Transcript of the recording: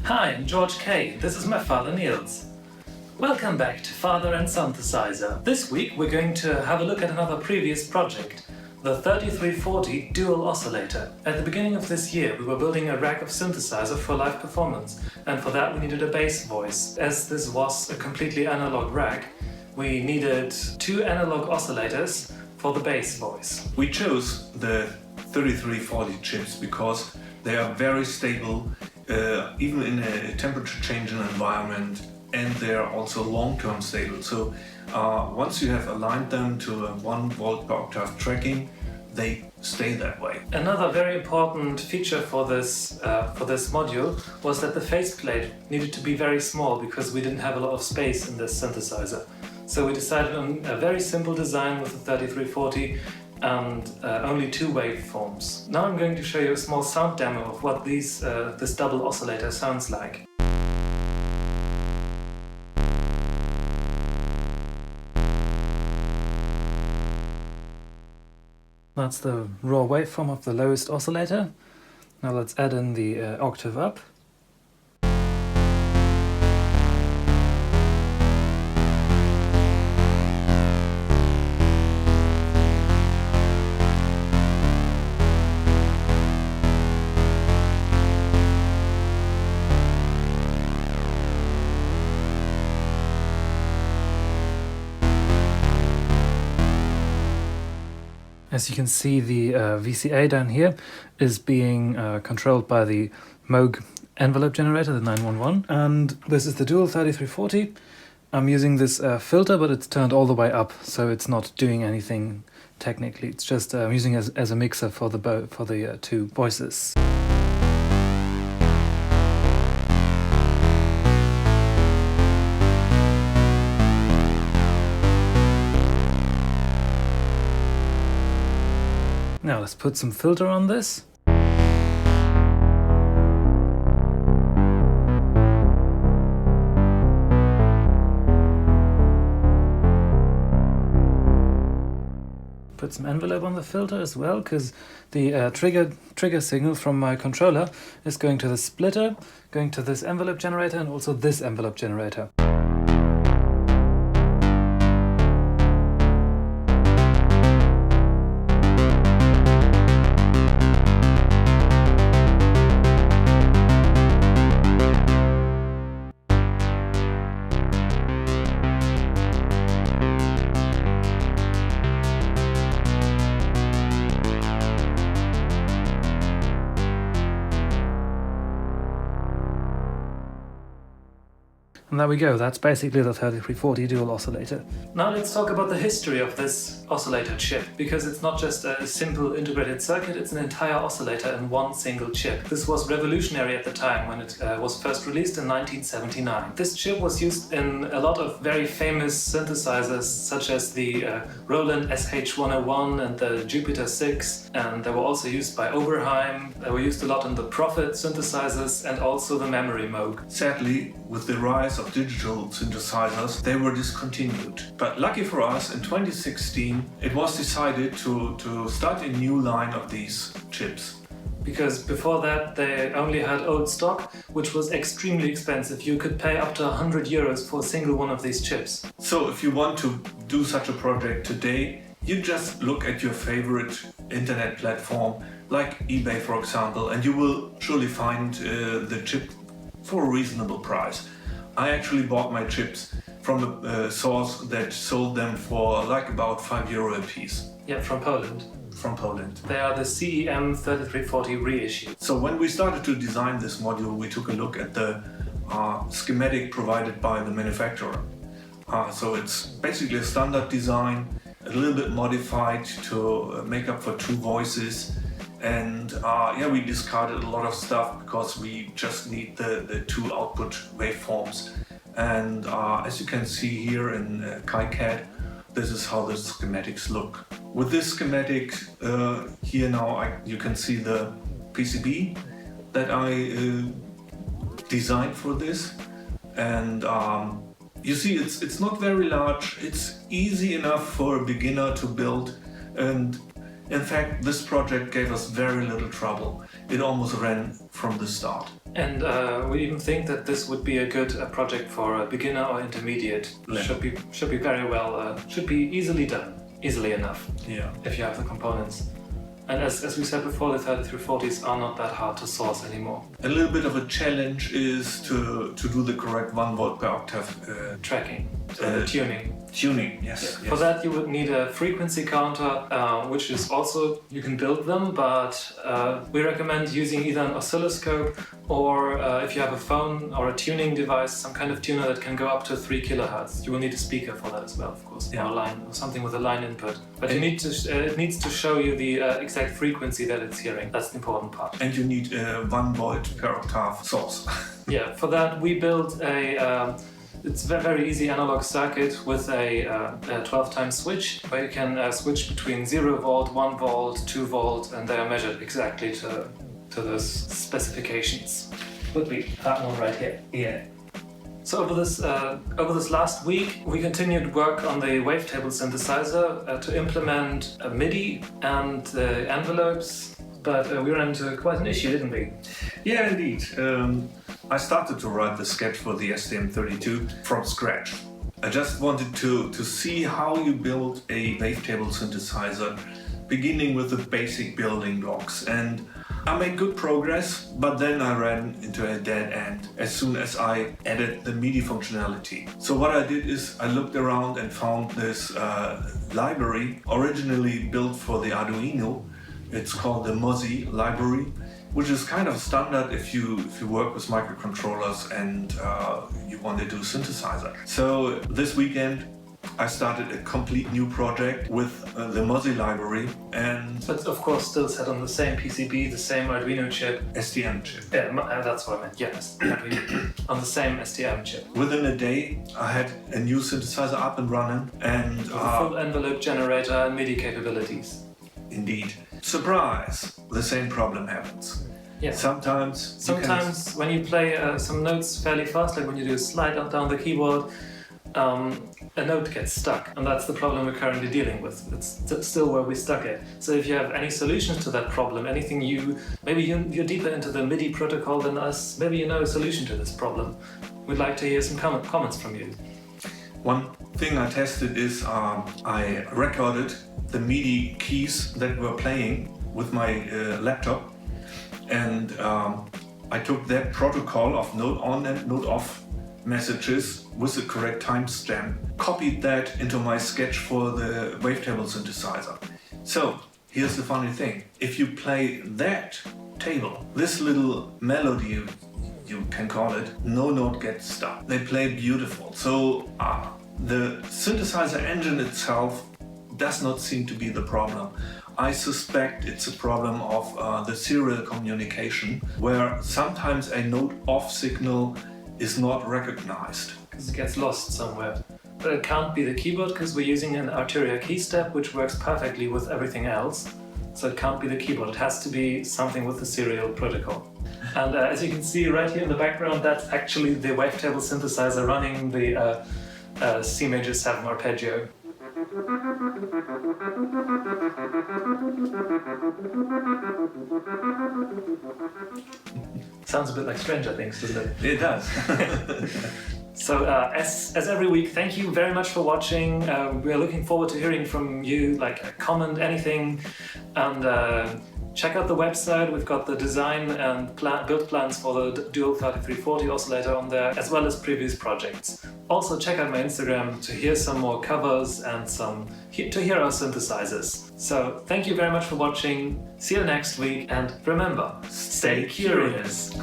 Hi, I'm George K. This is my father Niels. Welcome back to Father and Sonthesizer. This week we're going to have a look at another previous project, the 3340 Dual Oscillator. At the beginning of this year we were building a rack of synthesizer for live performance, and for that we needed a bass voice. As this was a completely analog rack, we needed 2 analog oscillators for the bass voice. We chose the 3340 chips because they are very stable even in a temperature changing environment, and they are also long-term stable. So once you have aligned them to a 1 volt per octave tracking, they stay that way. Another very important feature for this module was that the faceplate needed to be very small because we didn't have a lot of space in this synthesizer. So we decided on a very simple design with the 3340 and only 2 waveforms. Now I'm going to show you a small sound demo of what this double oscillator sounds like. That's the raw waveform of the lowest oscillator. Now let's add in the octave up. As you can see, the VCA down here is being controlled by the Moog envelope generator, the 911. And this is the Dual 3340. I'm using this filter, but it's turned all the way up, so it's not doing anything technically. It's just using it as a mixer for the 2 voices. Now let's put some filter on this. Put some envelope on the filter as well, because the trigger signal from my controller is going to the splitter, going to this envelope generator, and also this envelope generator. And there we go, that's basically the 3340 dual oscillator. Now let's talk about the history of this oscillator chip, because it's not just a simple integrated circuit, it's an entire oscillator in one single chip. This was revolutionary at the time when it was first released in 1979. This chip was used in a lot of very famous synthesizers, such as the Roland SH101 and the Jupiter 6, and they were also used by Oberheim. They were used a lot in the Prophet synthesizers and also the Memory Moog. Sadly, with the rise of digital synthesizers, they were discontinued. But lucky for us, in 2016 it was decided to start a new line of these chips. Because before that they only had old stock, which was extremely expensive. You could pay up to 100 euros for a single one of these chips. So if you want to do such a project today, you just look at your favorite internet platform, like eBay for example, and you will surely find the chip for a reasonable price. I actually bought my chips from a source that sold them for like about €5 a piece. Yeah, from Poland. From Poland. They are the CEM 3340 reissue. So when we started to design this module, we took a look at the schematic provided by the manufacturer. So it's basically a standard design, a little bit modified to make up for 2 voices. And yeah, we discarded a lot of stuff because we just need the 2 output waveforms. And as you can see here in KiCad, this is how the schematics look. With this schematic here now you can see the PCB that I designed for this. And you see it's not very large, it's easy enough for a beginner to build, and In fact, this project gave us very little trouble. It almost ran from the start. And we even think that this would be a good project for a beginner or intermediate. Yeah. Should be very well, should be easily done, easily enough. Yeah. If you have the components. And as we said before, the 3340s are not that hard to source anymore. A little bit of a challenge is to do the correct 1 volt per octave Tracking, so tuning. tuning. Yes. For that you would need a frequency counter, which is also, you can build them, but we recommend using either an oscilloscope or if you have a phone or a tuning device, some kind of tuner that can go up to 3 kilohertz. You will need a speaker for that as well, of course, Yeah. or a line, or something with a line input. But you need to, it needs to show you the exact frequency that it's hearing. That's the important part. And you need 1 volt per octave source. Yeah, for that we built a it's a very easy analog circuit with a 12 times switch, where you can switch between 0 volt, 1 volt, 2 volt, and they are measured exactly to those specifications. Would be that one right here. Yeah. So over this last week, we continued work on the Wavetable synthesizer to implement MIDI and the envelopes, but we ran into quite an issue, didn't we? Yeah, indeed. I started to write the sketch for the STM32 from scratch. I just wanted to see how you build a wavetable synthesizer, beginning with the basic building blocks. And I made good progress, but then I ran into a dead end as soon as I added the MIDI functionality. So what I did is I looked around and found this library originally built for the Arduino. It's called the MOSI library, which is kind of standard if you work with microcontrollers and you want to do synthesizer. So this weekend I started a complete new project with the MOSI library, and But of course still set on the same PCB, the same Arduino chip. STM chip. Yeah, that's what I meant, yes. On the same STM chip. Within a day I had a new synthesizer up and running, and With a full envelope generator and MIDI capabilities. indeed, surprise, the same problem happens. Yeah. Sometimes when you play some notes fairly fast, like when you do a slide up down the keyboard, a note gets stuck, and that's the problem we're currently dealing with. It's still where we stuck it. So if you have any solutions to that problem, anything maybe you're deeper into the MIDI protocol than us, maybe you know a solution to this problem, we'd like to hear some comments from you. One thing I tested is I recorded the MIDI keys that were playing with my laptop, and I took that protocol of note on and note off messages with the correct timestamp, copied that into my sketch for the Wavetable synthesizer. So here's the funny thing: if you play that table, this little melody, you can call it, no note gets stuck. They play beautiful. So the synthesizer engine itself does not seem to be the problem. I suspect it's a problem of the serial communication, where sometimes a note off signal is not recognized. Because it gets lost somewhere. But it can't be the keyboard, because we're using an arterial key step which works perfectly with everything else. So it can't be the keyboard, it has to be something with the serial protocol. And as you can see right here in the background, that's actually the Wavetable synthesizer running the C major 7 arpeggio. Sounds a bit like Stranger Things, doesn't it? It does. So as every week, thank you very much for watching. We are looking forward to hearing from you, like a comment, anything, and check out the website. We've got the design and build plans for the Dual 3340 oscillator on there, as well as previous projects. Also check out my Instagram to hear some more covers and to hear our synthesizers. So thank you very much for watching. See you next week, and remember, stay curious.